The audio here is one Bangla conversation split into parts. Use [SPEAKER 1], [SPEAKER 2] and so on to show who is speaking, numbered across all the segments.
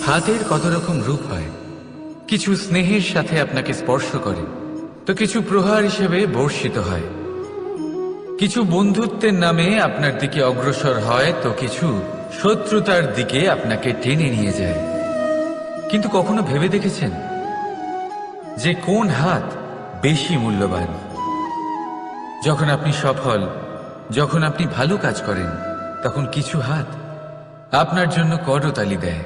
[SPEAKER 1] হাতের কত রকম রূপ হয়। কিছু স্নেহের সাথে আপনাকে স্পর্শ করে, তো কিছু প্রহার হিসেবে বর্ষিত হয়। কিছু বন্ধুত্বের নামে আপনার দিকে অগ্রসর হয়, তো কিছু শত্রুতার দিকে আপনাকে টেনে নিয়ে যায়। কিন্তু কখনো ভেবে দেখেছেন যে কোন হাত বেশি মূল্যবান? যখন আপনি সফল, যখন আপনি ভালো কাজ করেন, তখন কিছু হাত আপনার জন্য করতালি দেয়,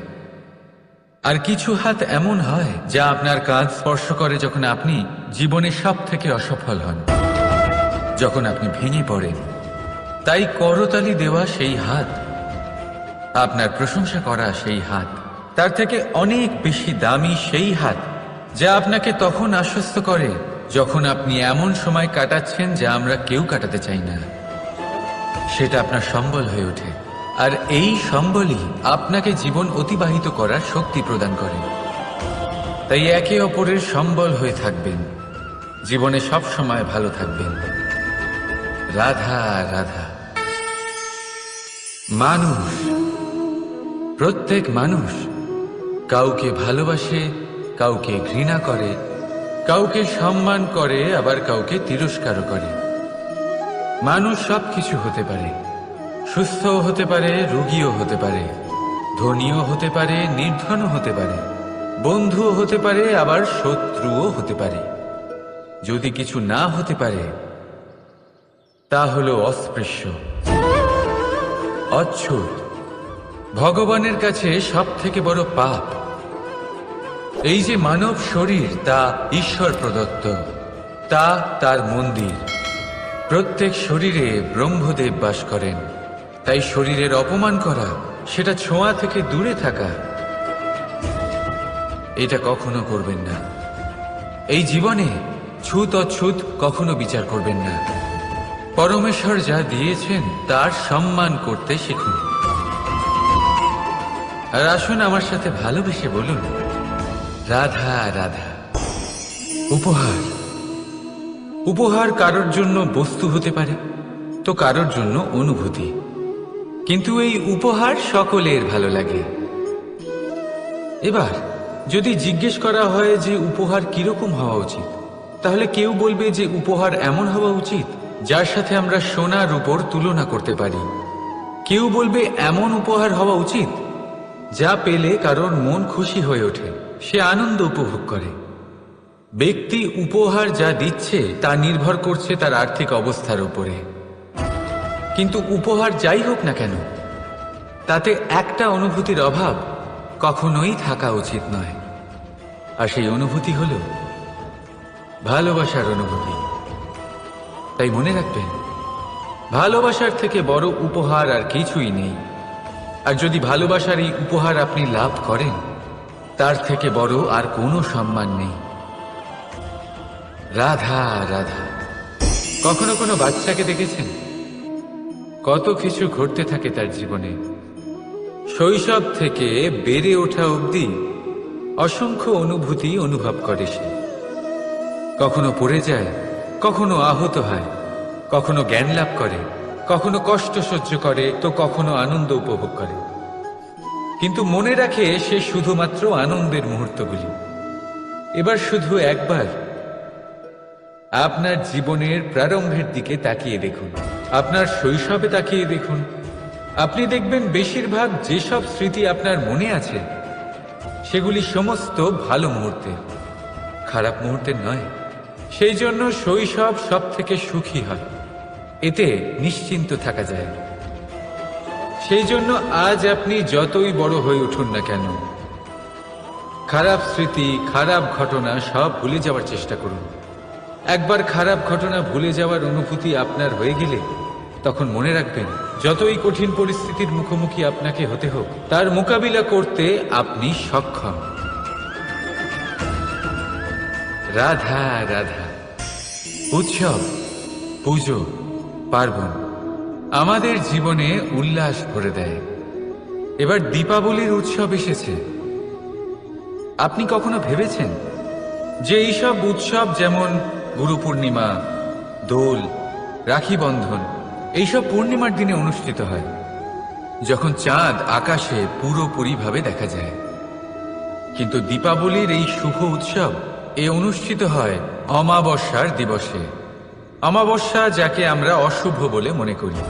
[SPEAKER 1] আর কিছু হাত এমন হয় যা আপনার কাঁধ স্পর্শ করে যখন আপনি জীবনে সব থেকে অসফল হন, যখন আপনি ভেঙে পড়েন। তাই করতালি দেওয়া সেই হাত, আপনার প্রশংসা করা সেই হাত, তার থেকে অনেক বেশি দামি সেই হাত যা আপনাকে তখন আশ্বস্ত করে যখন আপনি এমন সময় কাটাচ্ছেন যা আমরা কেউ কাটাতে চাই না। সেটা আপনার সম্বল হয়ে ওঠে, আর এই সম্বলই আপনাকে জীবন অতিবাহিত করার শক্তি প্রদান করে। তাই একে অপরের সম্বল হয়ে থাকবেন, জীবনে সব সময় ভালো থাকবেন। রাধা রাধা। মানুষ, প্রত্যেক মানুষ কাউকে ভালোবাসে, কাউকে ঘৃণা করে, কাউকে সম্মান করে, আবার কাউকে তিরস্কারও করে। মানুষ সব কিছু হতে পারে, সুস্থও হতে পারে, রোগীও হতে পারে, ধনীও হতে পারে, নির্ধনও হতে পারে, বন্ধুও হতে পারে, আবার শত্রুও হতে পারে। যদি কিছু না হতে পারে তা হলো অস্পৃশ্য, অচ্ছুত। ভগবানের কাছে সব থেকে বড় পাপ এই যে মানব শরীর, তা ঈশ্বর প্রদত্ত, তা তার মন্দির। প্রত্যেক শরীরে ব্রহ্মদেব বাস করেন, তাই শরীরের অপমান করা, সেটা ছোঁয়া থেকে দূরে থাকা, এটা কখনো করবেন না। এই জীবনে ছুত অছুত কখনো বিচার করবেন না। পরমেশ্বর যা দিয়েছেন তার সম্মান করতে শিখুন। আর আসুন আমার সাথে ভালোবেসে বলুন, রাধা রাধা। উপহার, উপহার কারোর জন্য বস্তু হতে পারে, তো কারোর জন্য অনুভূতি। কিন্তু এই উপহার সকলের ভালো লাগে। এবার যদি জিজ্ঞেস করা হয় যে উপহার কিরকম হওয়া উচিত, তাহলে কেউ বলবে যে উপহার এমন হওয়া উচিত যার সাথে আমরা সোনার উপর তুলনা করতে পারি। কেউ বলবে এমন উপহার হওয়া উচিত যা পেলে কারোর মন খুশি হয়ে ওঠে, সে আনন্দ উপভোগ করে। ব্যক্তি উপহার যা দিচ্ছে তা নির্ভর করছে তার আর্থিক অবস্থার উপরে। কিন্তু উপহার যাই হোক না কেন, তাতে একটা অনুভূতির অভাব কখনোই থাকা উচিত নয়, আর সেই অনুভূতি হল ভালোবাসার অনুভূতি। তাই মনে রাখবেন, ভালোবাসার থেকে বড় উপহার আর কিছুই নেই। আর যদি ভালোবাসার এই উপহার আপনি লাভ করেন, তার থেকে বড় আর কোনো সম্মান নেই। রাধা রাধা। কখনো কোনো বাচ্চাকে দেখেছেন? কত কিছু ঘটতে থাকে তার জীবনে, শৈশব থেকে বেড়ে ওঠা অবধি অসংখ্য অনুভূতি অনুভব করে সে। কখনো পড়ে যায়, কখনো আহত হয়, কখনো জ্ঞান লাভ করে, কখনো কষ্ট সহ্য করে, তো কখনো আনন্দ উপভোগ করে। কিন্তু মনে রাখে সে শুধুমাত্র আনন্দের মুহূর্তগুলি। এবার শুধু একবার আপনার জীবনের প্রারম্ভের দিকে তাকিয়ে দেখুন, আপনার শৈশবে তাকিয়ে দেখুন। আপনি দেখবেন বেশিরভাগ যেসব স্মৃতি আপনার মনে আছে সেগুলি সমস্ত ভালো মুহূর্তের, খারাপ মুহূর্তের নয়। সেই জন্য শৈশব সব থেকে সুখী হয়, এতে নিশ্চিন্ত থাকা যায়। সেই জন্য আজ আপনি যতই বড় হয়ে উঠুন না কেন, খারাপ স্মৃতি, খারাপ ঘটনা সব ভুলে যাওয়ার চেষ্টা করুন। একবার খারাপ ঘটনা ভুলে যাওয়ার অনুভূতি আপনার হয়ে গেলে তখন মনে রাখবেন, যতই কঠিন পরিস্থিতির মুখোমুখি আপনাকে হতে হোক, তার মোকাবিলা করতে আপনি সক্ষম। রাধা রাধা। উৎসব, পুজো, পার্বণ আমাদের জীবনে উল্লাস ভরে দেয়। এবার দীপাবলির উৎসব এসেছে। আপনি কখনো ভেবেছেন যে এইসব উৎসব যেমন গুরু পূর্ণিমা, দোল, রাখি বন্ধন, এইসব পূর্ণিমার দিনে অনুষ্ঠিত হয়, যখন চাঁদ আকাশে পুরোপুরিভাবে দেখা যায়। কিন্তু দীপাবলির এই শুভ উৎসব অনুষ্ঠিত হয় অমাবস্যার দিবসে। অমাবস্যা যাকে আমরা অশুভ বলে মনে করি।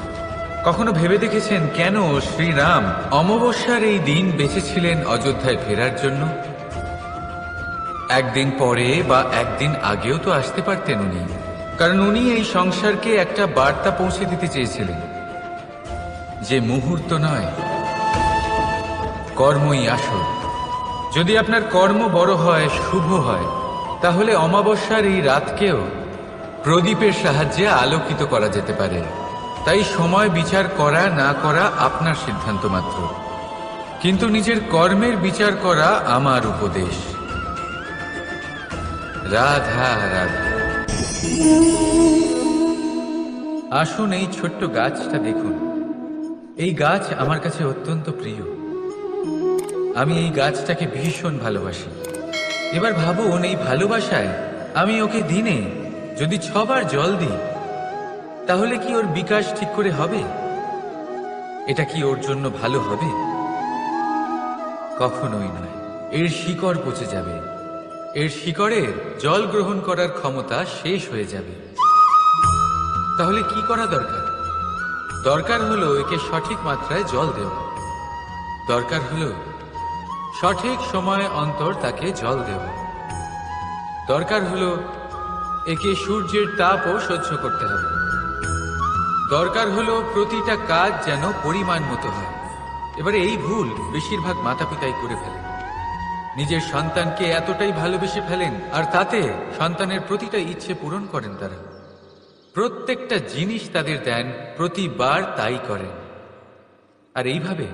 [SPEAKER 1] কখনো ভেবে দেখেছেন কেন শ্রীরাম অমাবস্যার এই দিন বেঁচেছিলেন অযোধ্যায় ফেরার জন্য? একদিন পরে বা একদিন আগেও তো আসতে পারতেন উনি, কারণ উনি এই সংসারকে একটা বার্তা পৌঁছে দিতে চেয়েছিলেন যে মুহূর্ত নয়, কর্মই আসল। যদি আপনার কর্ম বড় হয়, শুভ হয়, তাহলে অমাবস্যার এই রাতকেও প্রদীপের সাহায্যে আলোকিত করা যেতে পারে। তাই সময় বিচার করা না করা আপনার সিদ্ধান্ত মাত্র, কিন্তু নিজের কর্মের বিচার করা আমার উপদেশ। রাধা রাধা। আসুন এই ছোট্ট গাছটা দেখুন। এই গাছ আমার কাছে অত্যন্ত প্রিয়। আমি এই গাছটাকে ভীষণ ভালোবাসি। এবার ভাবুন, এই ভালোবাসায় আমি ওকে দিনে যদি 6 বার জল দিই, তাহলে কি ওর বিকাশ ঠিক করে হবে? এটা কি ওর জন্য ভালো হবে? কখনোই নয়। এর শিকড় পচে যাবে, এর শিকড়ের জল গ্রহণ করার ক্ষমতা শেষ হয়ে যাবে। তাহলে কি করা দরকার? দরকার হলো একে সঠিক মাত্রায় জল দেওয়া। দরকার হলো সঠিক সময় অন্তর তাকে জল দেওয়া। দরকার হলো একে সূর্যের তাপও সহ্য করতে হবে। দরকার হলো প্রতিটা কাজ যেন পরিমাণ মতো হয়। এবারে এই ভুল বেশিরভাগ মাতা পিতাই করে ফেলেন। নিজের সন্তানকে এতটাই ভালোবেসে ফেলেন, আর তাতে সন্তানের প্রতিটা ইচ্ছে পূরণ করেন। তারা প্রত্যেকটা জিনিস তাদের দেন, প্রতিবার তাই করেন। আর এইভাবে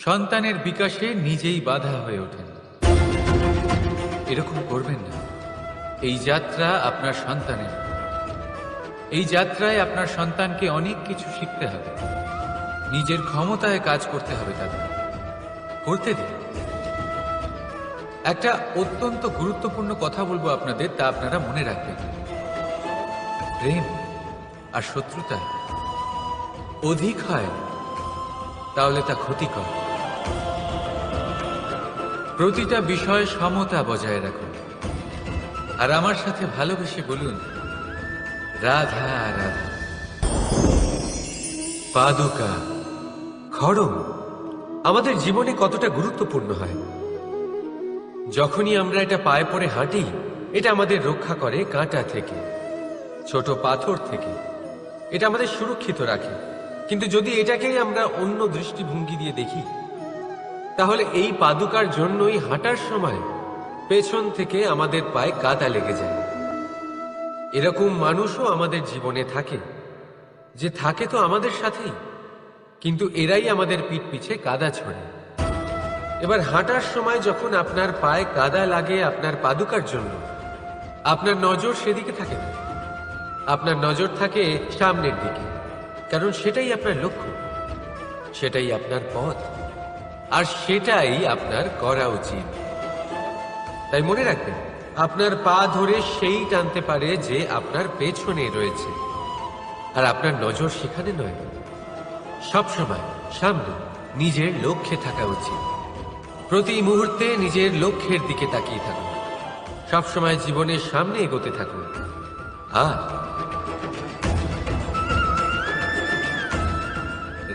[SPEAKER 1] সন্তানের বিকাশে নিজেই বাধা হয়ে ওঠেন। এরকম করবেন না। এই যাত্রা আপনার সন্তানের। এই যাত্রায় আপনার সন্তানকে অনেক কিছু শিখতে হবে। নিজের ক্ষমতায় কাজ করতে হবে, তাদের করতে দিন। একটা অত্যন্ত গুরুত্বপূর্ণ কথা বলবো আপনাদের, তা আপনারা মনে রাখবেন। প্রেম আর শত্রুতা অধিক হয় তাহলে তা ক্ষতিকর। প্রতিটা বিষয়ে সমতা বজায় রাখুন। আর আমার সাথে ভালোবেসে বলুন, রাধা রাধা।
[SPEAKER 2] পাদুকা, খড়ম আমাদের জীবনে কতটা গুরুত্বপূর্ণ হয়। যখনই আমরা এটা পায়ে পড়ে হাঁটি, এটা আমাদের রক্ষা করে কাঁটা থেকে, ছোট পাথর থেকে। এটা আমাদের সুরক্ষিত রাখে। কিন্তু যদি এটাকেই আমরা অন্য দৃষ্টিভঙ্গি দিয়ে দেখি, তাহলে এই পাদুকার জন্যই হাঁটার সময় পেছন থেকে আমাদের পায়ে কাদা লেগে যায়। এরকম মানুষও আমাদের জীবনে থাকে, যে থাকে তো আমাদের সাথেই, কিন্তু এরাই আমাদের পিঠ পিছে কাদা ছড়ে। এবার হাঁটার সময় যখন আপনার পায়ে কাদা লাগে আপনার পাদুকার জন্য, আপনার নজর সেদিকে থাকে না। আপনার নজর থাকে সামনের দিকে, কারণ সেটাই আপনার লক্ষ্য, সেটাই আপনার পথ, আর সেটাই আপনার করা উচিত। তাই মনে রাখবেন, আপনার পা ধরে সেই টানতে পারে যে আপনার পেছনে রয়েছে, আর আপনার নজর সেখানে নয়। সবসময় সামনে নিজের লক্ষ্যে থাকা উচিত। প্রতি মুহূর্তে নিজের লক্ষ্যের দিকে তাকিয়ে থাকুন। সবসময় জীবনের সামনে এগোতে থাকুন। আর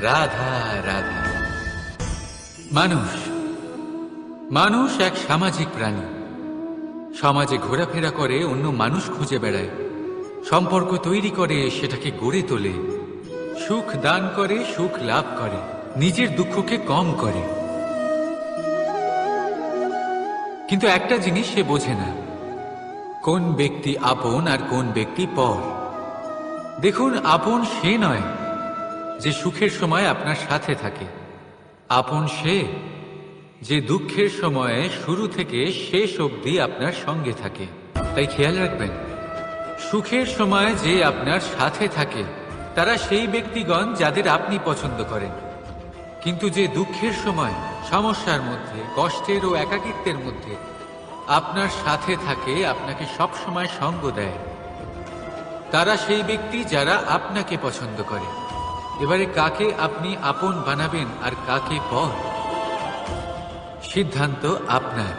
[SPEAKER 1] রাধা রাধা। মানুষ এক সামাজিক প্রাণী। সমাজে ঘোরাফেরা করে, অন্য মানুষ খুঁজে বেড়ায়, সম্পর্ক তৈরি করে, সেটাকে গড়ে তোলে, সুখ দান করে, সুখ লাভ করে, নিজের দুঃখকে কম করে। কিন্তু একটা জিনিস সে বোঝে না, কোন ব্যক্তি আপন আর কোন ব্যক্তি পর। দেখুন, আপন সে নয় যে সুখের সময় আপনার সাথে থাকে। আপন সে যে দুঃখের সময়ে শুরু থেকে শেষ অবধি আপনার সঙ্গে থাকে। তাই খেয়াল রাখবেন, সুখের সময় যে আপনার সাথে থাকে তারা সেই ব্যক্তিগণ যাদের আপনি পছন্দ করেন। কিন্তু যে দুঃখের সময়, সমস্যার মধ্যে, কষ্টের ও একাকিত্বের মধ্যে আপনার সাথে থাকে, আপনাকে সব সময় সঙ্গ দেয়, তারা সেই ব্যক্তি যারা আপনাকে পছন্দ করে। এবারে কাকে আপনি আপন বানাবেন আর কাকে পর? সিদ্ধান্ত আপনার।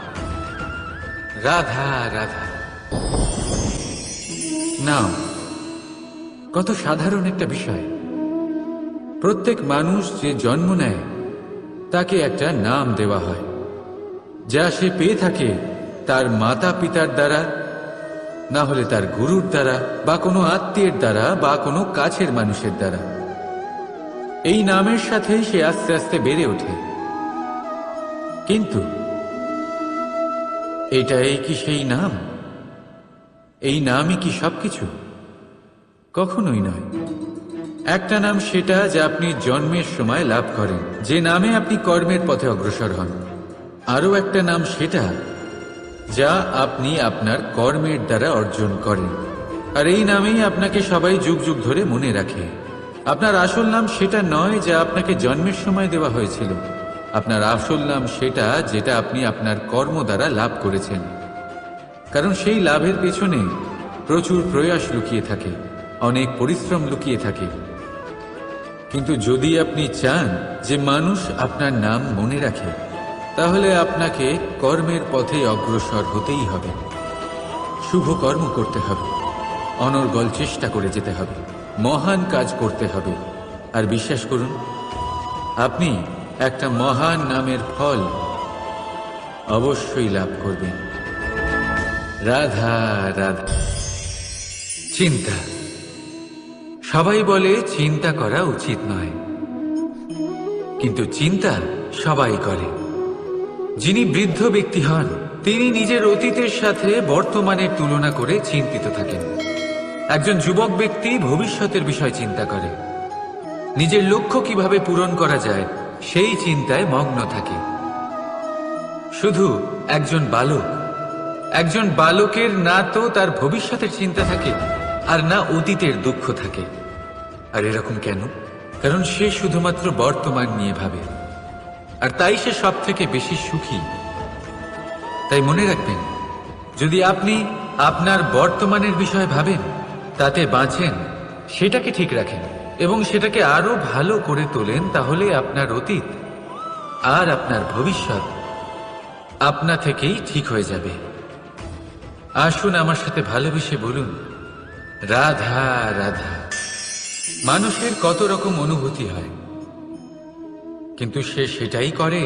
[SPEAKER 1] রাধা রাধা। নাম কত সাধারণ একটা বিষয়। প্রত্যেক মানুষ যে জন্ম নেয় তাকে একটা নাম দেওয়া হয়, যা সে পেয়ে থাকে তার মাতা পিতার দ্বারা, না হলে তার গুরুর দ্বারা, বা কোনো আত্মীয়ের দ্বারা, বা কোনো কাছের মানুষের দ্বারা। এই নামের সাথেই সে আস্তে আস্তে বেড়ে ওঠে। কিন্তু এটাই কি সেই নাম? এই নামই কি সবকিছু? কখনোই নয়। একটা নাম সেটা যা আপনি জন্মের সময় লাভ করেন, যে নামে আপনি কর্মের পথে অগ্রসর হন। আরও একটা নাম সেটা যা আপনি আপনার কর্মের দ্বারা অর্জন করেন, আর এই নামেই আপনাকে সবাই যুগ যুগ ধরে মনে রাখে। আপনার আসল নাম সেটা নয় যা আপনাকে জন্মের সময় দেওয়া হয়েছিল। আপনার আসল নাম সেটা যেটা আপনি আপনার কর্ম দ্বারা লাভ করেছেন, কারণ সেই লাভের পেছনে প্রচুর প্রয়াস লুকিয়ে থাকে, অনেক পরিশ্রম লুকিয়ে থাকে। কিন্তু যদি আপনি চান যে মানুষ আপনার নাম মনে রাখে, তাহলে আপনাকে কর্মের পথে অগ্রসর হতেই হবে। শুভ কর্ম করতে হবে, অনর্গল চেষ্টা করে যেতে হবে, মহান কাজ করতে হবে। আর বিশ্বাস করুন, আপনি একটা মহান নামের ফল অবশ্যই লাভ করবেন। রাধা রাধা। চিন্তা। সবাই বলে চিন্তা করা উচিত নয়, কিন্তু চিন্তা সবাই করে। যিনি বৃদ্ধ ব্যক্তি হন, তিনি নিজের অতীতের সাথে বর্তমানের তুলনা করে চিন্তিত থাকেন। একজন যুবক ব্যক্তি ভবিষ্যতের বিষয় চিন্তা করে, নিজের লক্ষ্য কিভাবে পূরণ করা যায় সেই চিন্তায় মগ্ন থাকে। শুধু একজন বালকের না তো তার ভবিষ্যতের চিন্তা থাকে, আর না অতীতের দুঃখ থাকে। আর এরকম কেন? কারণ সে শুধুমাত্র বর্তমান নিয়ে ভাবে, আর তাই সে সব থেকে বেশি সুখী। তাই মনে রাখবেন, যদি আপনি আপনার বর্তমানের বিষয়ে ভাবেন, তাতে বাঁচেন, সেটাকে ঠিক রাখেন এবং সেটাকে আরো ভালো করে তোলেন, তাহলে আপনার অতীত আর আপনার ভবিষ্যৎ আপনা থেকেই ঠিক হয়ে যাবে। আসুন আমার সাথে ভালোবেসে বলুন, রাধা রাধা। মানুষের কত রকম অনুভূতি হয়, কিন্তু সে সেটাই করে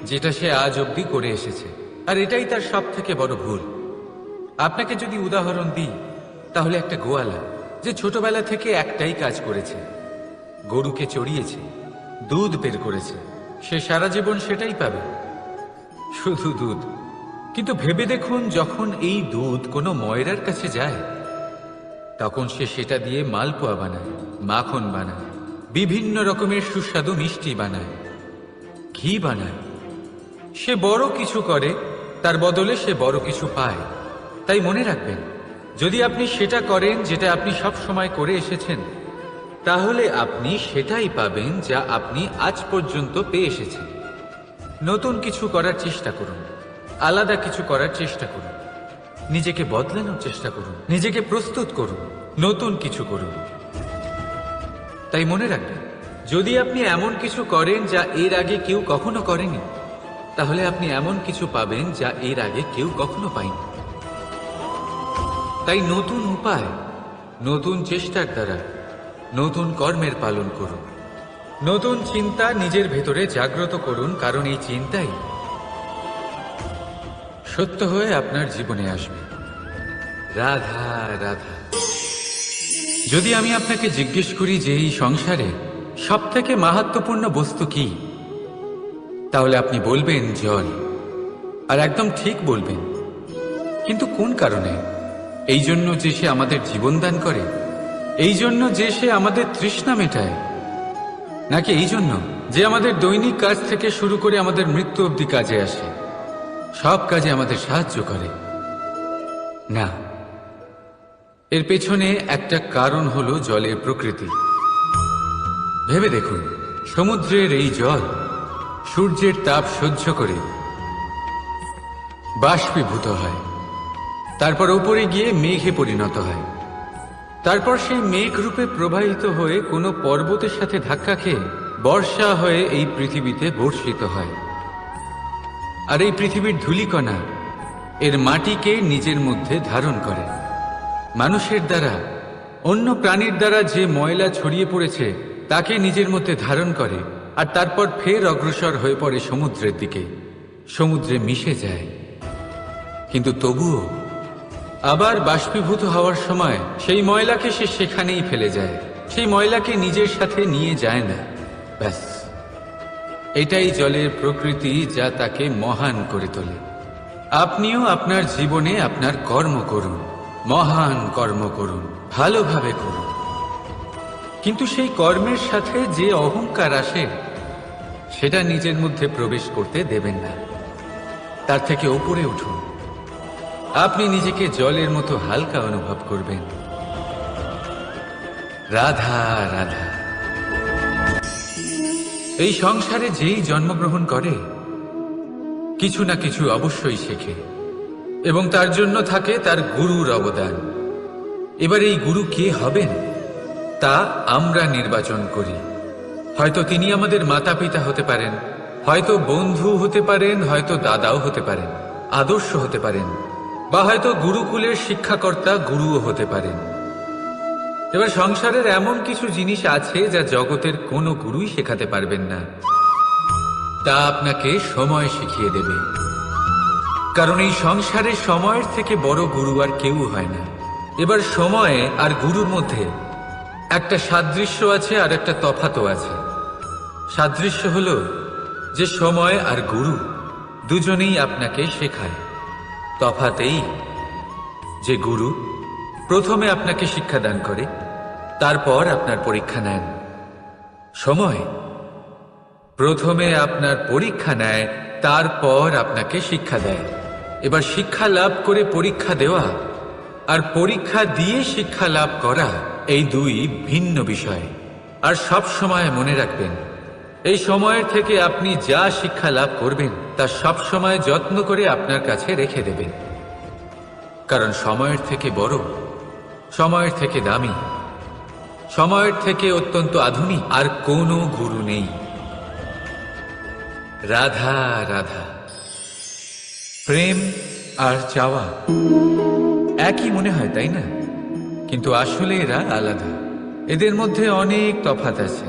[SPEAKER 1] যেটা সে আজ অবধি করে এসেছে, আর এটাই তার সব থেকে বড় ভুল। আপনাকে যদি উদাহরণ দিই, তাহলে একটা গোয়ালা যে ছোটবেলা থেকে একটাই কাজ করেছে, গরুকে চড়িয়েছে, দুধ বের করেছে, সে সারা জীবন সেটাই পাবে, শুধু দুধ। কিন্তু ভেবে দেখুন, যখন এই দুধ কোনো ময়রার কাছে যায়, তখন সে সেটা দিয়ে মালপোয়া বানায়, মাখন বানায়, বিভিন্ন রকমের সুস্বাদু মিষ্টি বানায়, ঘি বানায়। সে বড় কিছু করে, তার বদলে সে বড় কিছু পায়। তাই মনে রাখবেন, যদি আপনি সেটা করেন যেটা আপনি সব সময় করে এসেছেন, তাহলে আপনি সেটাই পাবেন যা আপনি আজ পর্যন্ত পেয়ে এসেছেন। নতুন কিছু করার চেষ্টা করুন, আলাদা কিছু করার চেষ্টা করুন, নিজেকে বদলানোর চেষ্টা করুন, নিজেকে প্রস্তুত করুন, নতুন কিছু করুন। তাই মনে রাখবেন, যদি আপনি এমন কিছু করেন যা এর আগে কেউ কখনো করেনি, তাহলে আপনি এমন কিছু পাবেন যা এর আগে কেউ কখনো পায়নি। তাই নতুন উপায়, নতুন চেষ্টার দ্বারা নতুন কর্মের পালন করুন। নতুন চিন্তা নিজের ভেতরে জাগ্রত করুন, কারণ এই চিন্তাই সত্য হয়ে আপনার জীবনে আসবে। রাধা রাধা। যদি আমি আপনাকে জিজ্ঞেস করি যে এই সংসারে সব থেকে মাহাত্ম্যপূর্ণ বস্তু কি, তাহলে আপনি বলবেন জল। আর একদম ঠিক বলবেন। কিন্তু কোন কারণে? এই জন্য যে সে আমাদের জীবন দান করে? এই জন্য যে সে আমাদের তৃষ্ণা মেটায়? নাকি এই জন্য যে আমাদের দৈনিক কাজ থেকে শুরু করে আমাদের মৃত্যু অবধি কাজে আসে, সব কাজে আমাদের সাহায্য করে? না, এর পেছনে একটা কারণ হলো জলের প্রকৃতি। ভেবে দেখুন, সমুদ্রের এই জল সূর্যের তাপ সহ্য করে বাষ্পীভূত হয়, তারপর উপরে গিয়ে মেঘে পরিণত হয়, তারপর সেই মেঘ রূপে প্রবাহিত হয়ে কোনো পর্বতের সাথে ধাক্কা খেয়ে বর্ষা হয়ে এই পৃথিবীতে বর্ষিত হয়। আর এই পৃথিবীর ধূলিকণা এর মাটিকে নিজের মধ্যে ধারণ করে। মানুষের দ্বারা, অন্য প্রাণীর দ্বারা যে ময়লা ছড়িয়ে পড়েছে তাকে নিজের মধ্যে ধারণ করে, আর তারপর ফের অগ্রসর হয়ে পড়ে সমুদ্রের দিকে, সমুদ্রে মিশে যায়। কিন্তু তবুও আবার বাষ্পীভূত হওয়ার সময় সেই ময়লাকে সে সেখানেই ফেলে যায়, সেই ময়লাকে নিজের সাথে নিয়ে যায় না। ব্যাস, এটাই জলের প্রকৃতি, যা তাকে মহান করে তোলে। আপনিও আপনার জীবনে আপনার কর্ম করুন, মহান কর্ম করুন, ভালোভাবে করুন, কিন্তু সেই কর্মের সাথে যে অহংকার আসে সেটা নিজের মধ্যে প্রবেশ করতে দেবেন না। তার থেকে উপরে উঠুন। আপনি নিজেকে জলের মতো হালকা অনুভব করবেন। রাধা রাধা। এই সংসারে যেই জন্মগ্রহণ করে কিছু না কিছু অবশ্যই শেখে, এবং তার জন্য থাকে তার গুরুর অবদান। এবার এই গুরু কে হবেন তা আমরা নির্বাচন করি। হয়তো তিনি আমাদের মাতা পিতা হতে পারেন, হয়তো বন্ধু হতে পারেন, হয়তো দাদাও হতে পারেন, আদর্শ হতে পারেন, বা হয়তো গুরুকুলের শিক্ষাকর্তা গুরুও হতে পারেন। এবার সংসারের এমন কিছু জিনিস আছে যা জগতের কোনো গুরুই শেখাতে পারবেন না, তা আপনাকে সময় শিখিয়ে দেবে। কারণ এই সংসারে সময়ের থেকে বড় গুরু আর কেউ হয় না। এবার সময় আর গুরুর মধ্যে একটা সাদৃশ্য আছে আর একটা তফাতও আছে। সাদৃশ্য হলো যে সময় আর গুরু দুজনেই আপনাকে শেখায়। তফাতেই যে গুরু প্রথমে আপনাকে শিক্ষাদান করে, তারপর আপনার পরীক্ষা নেন। সময় প্রথমে আপনার পরীক্ষা নেয়, তারপর আপনাকে শিক্ষা দেয়। এবার শিক্ষা লাভ করে পরীক্ষা দেওয়া আর পরীক্ষা দিয়ে শিক্ষা লাভ করা এই দুই ভিন্ন বিষয়। আর সব সময় মনে রাখবেন, এই সময়ের থেকে আপনি যা শিক্ষা লাভ করবেন তা সব সময় যত্ন করে আপনার কাছে রেখে দেবেন। কারণ সময়ের থেকে বড়, সময়ের থেকে দামি, সময়ের থেকে অত্যন্ত আধুনিক আর কোনো গুরু নেই। রাধা রাধা। প্রেম আর চাওয়া একই মনে হয়, তাই না? কিন্তু আসলে এরা আলাদা। এদের মধ্যে অনেক তফাৎ আছে।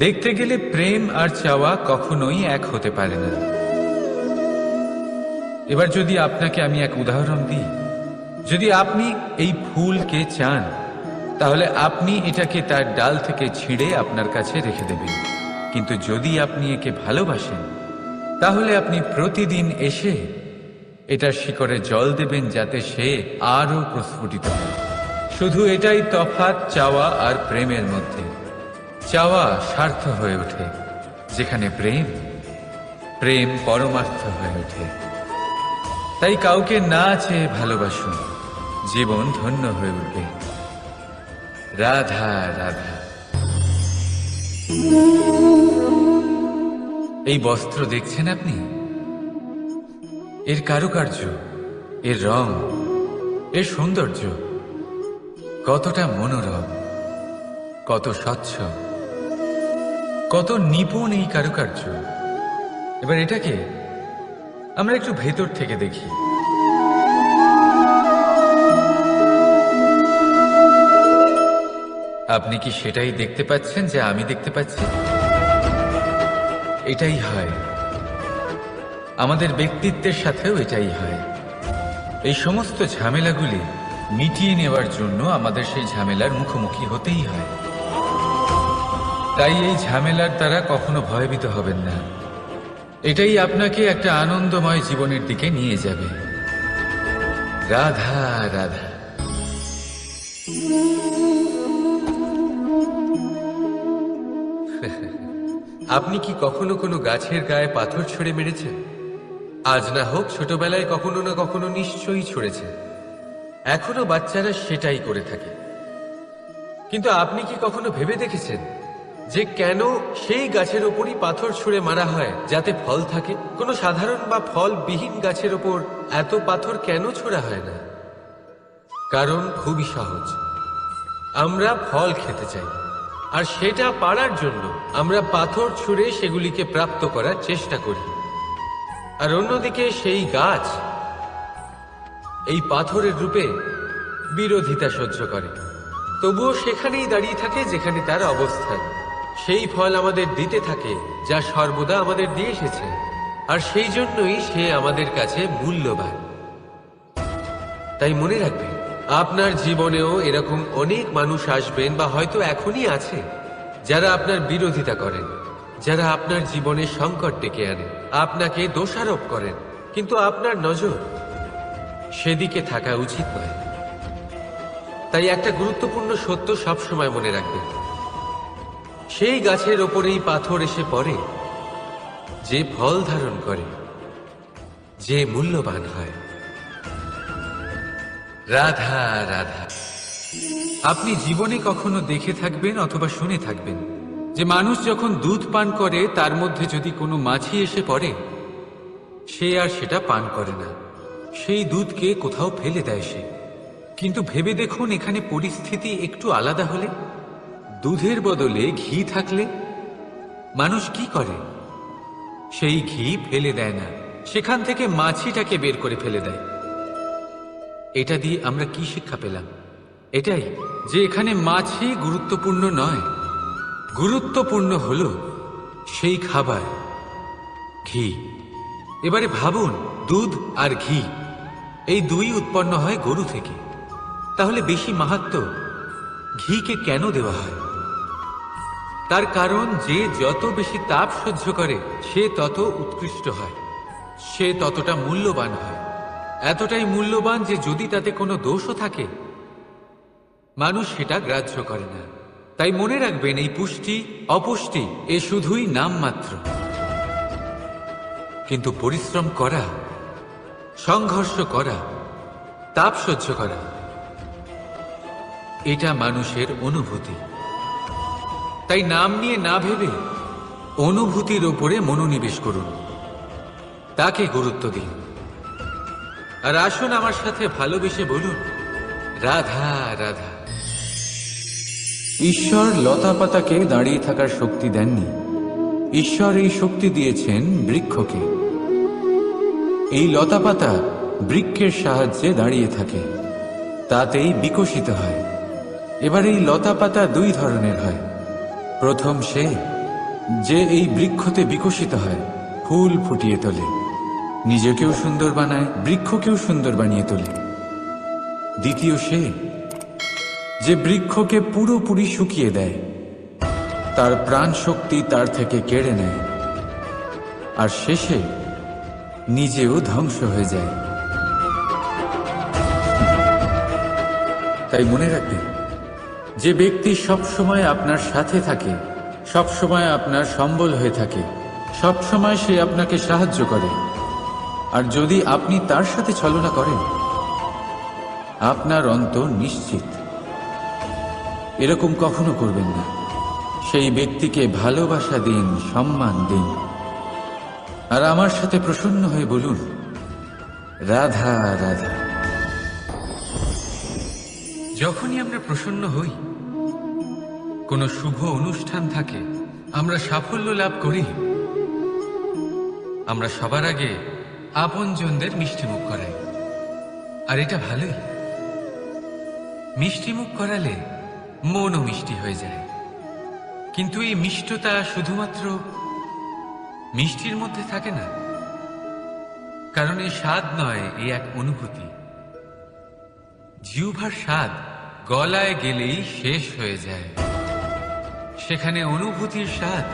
[SPEAKER 1] দেখতে গেলে প্রেম আর চাওয়া কখনোই এক হতে পারে না। এবার যদি আপনাকে আমি এক উদাহরণ দিই, যদি আপনি এই ফুলকে চান, তাহলে আপনি এটাকে তার ডাল থেকে ছিঁড়ে আপনার কাছে রেখে দেবেন। কিন্তু যদি আপনি একে ভালোবাসেন, তাহলে আপনি প্রতিদিন এসে এটার শিকড়ে জল দেবেন, যাতে সে আরো প্রস্ফুটিত হয়। শুধু এটাই তফাৎ চাওয়া আর প্রেমের মধ্যে। চাওয়া স্বার্থ হয়ে ওঠে, যেখানে প্রেম প্রেম পরমার্থ হয়ে ওঠে। তাই কাউকে না চেয়ে ভালোবাসুন, জীবন ধন্য হয়ে উঠবে। রাধা রাধা। এই বস্ত্র দেখছেন আপনি? এর কারুকার্য, এর রং, এর সৌন্দর্য কতটা মনোরম, কত স্বচ্ছ, কত নিপুণ এই কারুকার্য। এবার এটাকে আমরা একটু ভেতর থেকে দেখি। আপনি কি সেটাই দেখতে পাচ্ছেন যা আমি দেখতে পাচ্ছি? এটাই হয় আমাদের ব্যক্তিত্বের সাথেও, এটাই হয়। এই সমস্ত ঝামেলাগুলি মিটিয়ে নেওয়ার জন্য আমাদের সেই ঝামেলার মুখোমুখি হতেই হয়। তাই এই ঝামেলার দ্বারা কখনো ভয়ভীত হবেন না। এটাই আপনাকে একটা আনন্দময় জীবনের দিকে নিয়ে যাবে। রাধা রাধা।
[SPEAKER 2] আপনি কি কখনো কোনো গাছের গায়ে পাথর ছুঁড়ে মেরেছেন? আজ না হোক, ছোটবেলায় কখনো না কখনো নিশ্চয়ই ছুঁড়েছেন। এখনো বাচ্চারা সেটাই করে থাকে। কিন্তু আপনি কি কখনো ভেবে দেখেছেন যে কেন সেই গাছের ওপরই পাথর ছুঁড়ে মারা হয় যাতে ফল থাকে? কোনো সাধারণ বা ফলবিহীন গাছের ওপর এত পাথর কেন ছোড়া হয় না? কারণ খুবই সহজ, আমরা ফল খেতে চাই, আর সেটা পারার জন্য আমরা পাথর ছুঁড়ে সেগুলিকে প্রাপ্ত করার চেষ্টা করি। আর অন্যদিকে সেই গাছ এই পাথরের রূপে বিরোধিতা সহ্য করে, তবুও সেখানেই দাঁড়িয়ে থাকে যেখানে তার অবস্থান। সেই ফল আমাদের দিতে থাকে যা সর্বদা আমাদের দিয়ে এসেছে, আর সেই জন্যই সে আমাদের কাছে মূল্যবান। তাই মনে রাখবেন, আপনার জীবনেও এরকম অনেক মানুষ আসবেন বা হয়তো এখনই আছে যারা আপনার বিরোধিতা করেন, যারা আপনার জীবনে সংকট ডেকে আনেন, আপনাকে দোষারোপ করেন, কিন্তু আপনার নজর সেদিকে থাকা উচিত নয়। তাই একটা গুরুত্বপূর্ণ সত্য সবসময় মনে রাখবেন, সেই গাছের ওপরেই পাথর এসে পড়ে যে ফল ধারণ করে, যে মূল্যবান হয়।
[SPEAKER 1] রাধা রাধা। আপনি জীবনে কখনো দেখে থাকবেন অথবা শুনে থাকবেন যে মানুষ যখন দুধ পান করে তার মধ্যে যদি কোনো মাছি এসে পড়ে, সে আর সেটা পান করে না, সেই দুধকে কোথাও ফেলে দেয় সে। কিন্তু ভেবে দেখুন, এখানে পরিস্থিতি একটু আলাদা হলে, দুধের বদলে ঘি থাকলে মানুষ কি করে? সেই ঘি ফেলে দেয় না, সেখান থেকে মাছিটাকে বের করে ফেলে দেয়। এটা দিয়ে আমরা কি শিক্ষা পেলাম? এটাই যে এখানে মাছি গুরুত্বপূর্ণ নয়, গুরুত্বপূর্ণ হলো সেই খাবার, ঘি। এবারে ভাবুন, দুধ আর ঘি এই দুই উৎপন্ন হয় গরু থেকে, তাহলে বেশি মাহাত্ম্য ঘিকে কেন দেওয়া হয়? তার কারণ যে যত বেশি তাপ সহ্য করে সে তত উৎকৃষ্ট হয়, সে ততটা মূল্যবান হয়। এতটাই মূল্যবান যে যদি তাতে কোনো দোষও থাকে মানুষ সেটা গ্রাহ্য করে না। তাই মনে রাখবেন, এই পুষ্টি অপুষ্টি এ শুধুই নামমাত্র, কিন্তু পরিশ্রম করা, সংঘর্ষ করা, তাপ সহ্য করা, এটা মানুষের অনুভূতি। তাই নাম নিয়ে না ভেবে অনুভূতির ওপরে মনোনিবেশ করুন, তাকে গুরুত্ব দিন। আর আসুন আমার সাথে ভালোবেসে বলুন, রাধা রাধা। ঈশ্বর লতা পাতাকে দাঁড়িয়ে থাকার শক্তি দেননি, ঈশ্বর এই শক্তি দিয়েছেন বৃক্ষকে। এই লতা পাতা বৃক্ষের সাহায্যে দাঁড়িয়ে থাকে, তাতেই বিকশিত হয়। এবার এই লতা পাতা দুই ধরনের হয়। প্রথম সে যে এই বৃক্ষতে বিকশিত হয়, ফুল ফুটিয়ে তোলে, নিজেকেও সুন্দর বানায়, বৃক্ষকেও সুন্দর বানিয়ে তোলে। দ্বিতীয় সে যে বৃক্ষকে পুরোপুরি শুকিয়ে দেয়, তার প্রাণ শক্তি তার থেকে কেড়ে নেয়, আর শেষে নিজেও ধ্বংস হয়ে যায়। তাই মনে রাখবেন, যে ব্যক্তি সবসময় আপনার সাথে থাকে, সবসময় আপনার সম্বল হয়ে থাকে, সবসময় সে আপনাকে সাহায্য করে, আর যদি আপনি তার সাথে ছলনা করেন, আপনার অন্ত নিশ্চিত। এরকম কখনো করবেন না। সেই ব্যক্তিকে ভালোবাসা দিন, সম্মান দিন, আর আমার সাথে প্রসন্ন হয়ে বলুন, রাধা রাধা। যখনই আমরা প্রসন্ন হই, কোনো শুভ অনুষ্ঠান থাকে, আমরা সাফল্য লাভ করি, আমরা সবার আগে আপনজনদের মিষ্টিমুখ করাই। আর এটা ভালোই, মিষ্টিমুখ করালে মনও মিষ্টি হয়ে যায়। কিন্তু এই মিষ্টতা শুধুমাত্র মিষ্টির মধ্যে থাকে না, কারণ এই স্বাদ নয়, এই এক অনুভূতি। জিহ্বার স্বাদ গলায় গেলেই শেষ হয়ে যায়, সেখানে অনুভূতির স্বাদ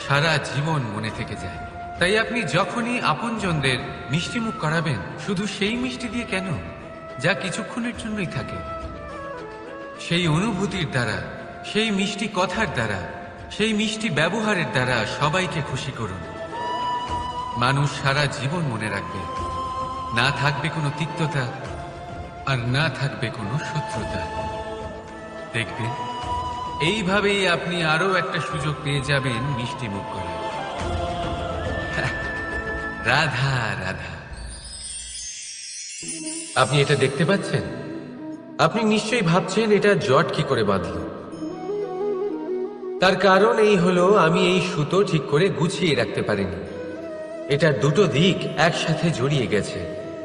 [SPEAKER 1] সারা জীবন মনে থেকে যায়। তাই আপনি যখনই আপনজনদের মিষ্টিমুখ করাবেন, শুধু সেই মিষ্টি দিয়ে কেন, যা কিছুক্ষণের জন্যই থাকে, সেই অনুভূতির দ্বারা, সেই মিষ্টি কথার দ্বারা, সেই মিষ্টি ব্যবহারের দ্বারা সবাইকে খুশি করুন। মানুষ সারা জীবন মনে রাখবে, না থাকবে কোনো তিক্ততা, আর না থাকবে কোনো শত্রুতা। দেখবেন, এইভাবেই আপনি আরো একটা সুযোগ পেয়ে যাবেন মিষ্টি মুখ করার। রাধা রাধা।
[SPEAKER 2] আপনি এটা দেখতে পাচ্ছেন? আপনি নিশ্চয়ই ভাবছেন এটা জট কি করে বাঁধল। তার কারণ এই হলো, আমি এই সুতো ঠিক করে গুছিয়ে রাখতে পারিনি। এটার দুটো দিক একসাথে জড়িয়ে গেছে,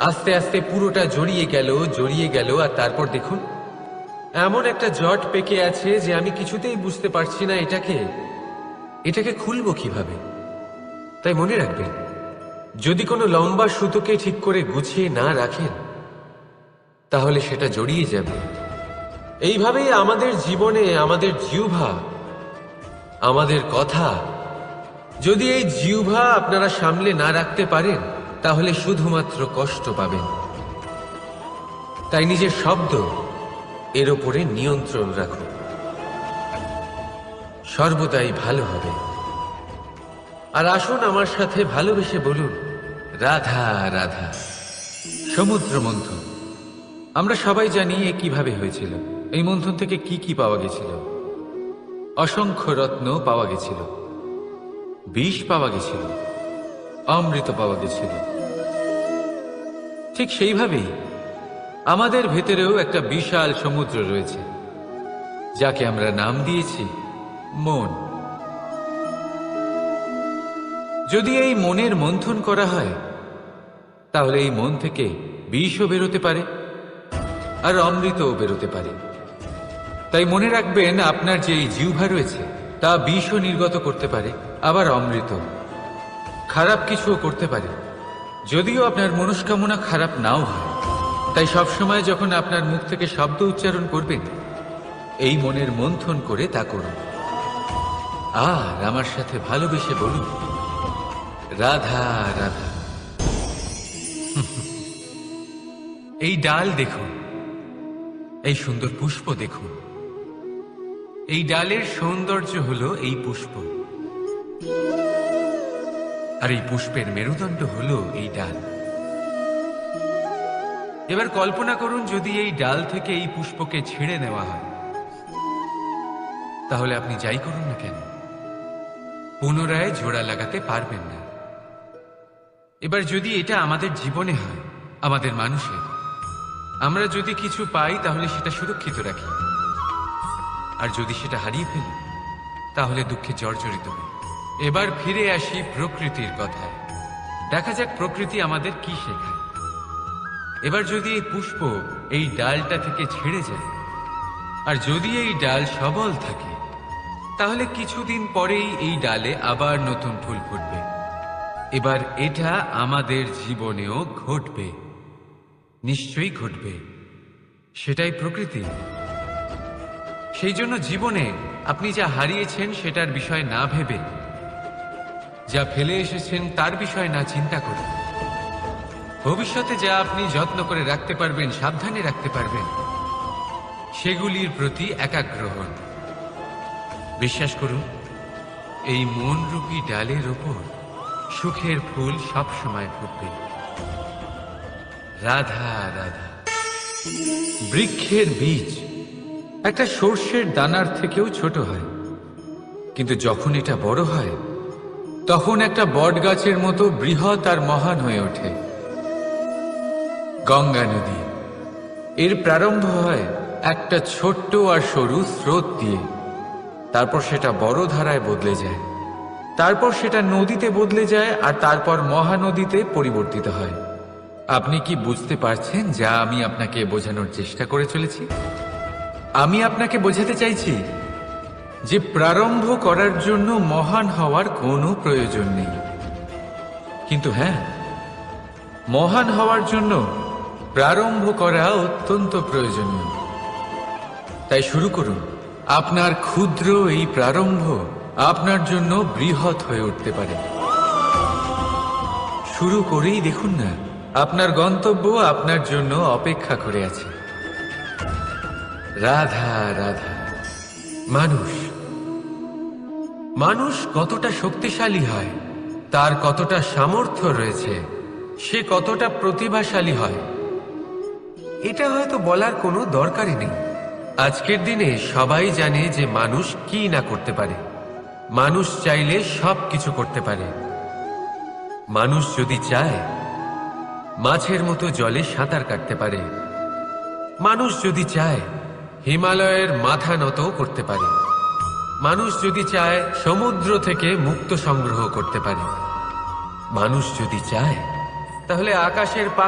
[SPEAKER 2] আস্তে আস্তে পুরোটা জড়িয়ে গেল, আর তারপর দেখুন এমন একটা জট পেকে আছে যে আমি কিছুতেই বুঝতে পারছি না এটাকে খুলবো কিভাবে। তাই মনে রাখবেন, যদি কোনো লম্বা সুতোকে ঠিক করে গুছিয়ে না রাখেন তাহলে সেটা জড়িয়ে যাবে। এইভাবেই আমাদের জীবনে আমাদের জিহ্বা, আমাদের কথা, যদি এই জিহ্বা আপনারা সামলে না রাখতে পারেন তাহলে শুধুমাত্র কষ্ট পাবেন। তাই নিজের শব্দ এর ওপরে নিয়ন্ত্রণ রাখুন, সর্বদাই ভালো হবে। আর আসুন আমার সাথে ভালোবেসে বলুন, রাধা রাধা।
[SPEAKER 1] সমুদ্র মন্থন, আমরা সবাই জানি এ কিভাবে হয়েছিল। এই মন্থন থেকে কি কি পাওয়া গেছিল? অসংখ্য রত্ন পাওয়া গেছিল, বিষ পাওয়া গেছিল, অমৃত পাওয়া গেছিল। ঠিক সেইভাবেই আমাদের ভেতরেও একটা বিশাল সমুদ্র রয়েছে, যাকে আমরা নাম দিয়েছি মন। যদি এই মনের মন্থন করা হয় তাহলে এই মন থেকে বিষও বেরোতে পারে আর অমৃতও বেরোতে পারে। তাই মনে রাখবেন, আপনার যে এই জিহ্বা রয়েছে তা বিষও নির্গত করতে পারে, আবার অমৃত, খারাপ কিছুও করতে পারে, যদিও আপনার মনস্কামনা খারাপ নাও হয়। তাই সবসময় যখন আপনার মুখ থেকে শব্দ উচ্চারণ করবেন, এই মনের মন্থন করে তা করুন। আর আমার সাথে ভালোবেসে বলুন, রাধা রাধা। এই ডাল দেখুন, এই সুন্দর পুষ্প দেখুন। এই ডালের সৌন্দর্য হলো এই পুষ্প, আর এই পুষ্পের মেরুদণ্ড হলো এই ডাল। এবার কল্পনা করুন, যদি এই ডাল থেকে এই পুষ্পকে ছিঁড়ে নেওয়া হয়, তাহলে আপনি যাই করুন না কেন পুনরায় জোড়া লাগাতে পারবেন না। এবার যদি এটা আমাদের জীবনে হয়, আমাদের মানুষের, আমরা যদি কিছু পাই তাহলে সেটা সুরক্ষিত রাখি, আর যদি সেটা হারিয়ে ফেলি তাহলে দুঃখে জর্জরিত হই। এবার ফিরে আসি প্রকৃতির কথায়। দেখা যাক প্রকৃতি আমাদের কি শেখায়। এবার যদি এই পুষ্প এই ডালটা থেকে ছেড়ে যায়, আর যদি এই ডাল সবল থাকে, তাহলে কিছুদিন পরেই এই ডালে আবার নতুন ফুল ফুটবে। এবার এটা আমাদের জীবনেও ঘটবে, নিশ্চয়ই ঘটবে। সেটাই প্রকৃতি। সেই জন্য জীবনে আপনি যা হারিয়েছেন সেটার বিষয় না ভেবে, যা ফেলে এসেছেন তার বিষয় না চিন্তা করে, ভবিষ্যতে যা আপনি যত্ন করে রাখতে পারবেন, সাবধানে রাখতে পারবেন, সেগুলির প্রতি একাগ্র হন। বিশ্বাস করুন, এই মনরূপী ডালের ওপর সুখের ফুল সব সময় ফুটবে। রাধা রাধা। বৃক্ষের বীজ একটা সর্ষের দানার থেকেও ছোট হয়, কিন্তু যখন এটা বড় হয় তখন একটা বট গাছের মতো বৃহৎ আর মহান হয়ে ওঠে। গঙ্গা নদী, এর প্রারম্ভ হয় একটা ছোট্ট আর সরু স্রোত দিয়ে, তারপর সেটা বড় ধারায় বদলে যায়, তারপর সেটা নদীতে বদলে যায়, আর তারপর মহানদীতে পরিবর্তিত হয়। আপনি কি বুঝতে পারছেন যা আমি আপনাকে বোঝানোর চেষ্টা করে চলেছি? আমি আপনাকে বোঝাতে চাইছি যে প্রারম্ভ করার জন্য মহান হওয়ার কোনো প্রয়োজন নেই, কিন্তু হ্যাঁ, মহান হওয়ার জন্য প্রারম্ভ করা অত্যন্ত প্রয়োজনীয়। তাই শুরু করুন। আপনার ক্ষুদ্র এই প্রারম্ভ আপনার জন্য বৃহৎ হয়ে উঠতে পারে। শুরু করেই দেখুন না, আপনার গন্তব্য আপনার জন্য অপেক্ষা করে আছে। রাধা রাধা।
[SPEAKER 2] মানুষ কতটা শক্তিশালী হয়, তার কতটা সামর্থ্য রয়েছে, সে কতটা প্রতিভাশালী হয়, এটা হয়তো বলার কোনো দরকারই নেই। আজকের দিনে সবাই জানে যে মানুষ কি না করতে পারে। মানুষ চাইলে সব কিছু করতে পারে। মানুষ যদি চায় মাছের মতো জলে সাঁতার কাটতে পারে। মানুষ যদি চায় হিমালয়ের মাথা নত করতে পারে। মানুষ যদি চায় সমুদ্র থেকে মুক্তো সংগ্রহ করতে পারে।
[SPEAKER 1] মানুষ যদি চায় তাহলে আকাশের পাখি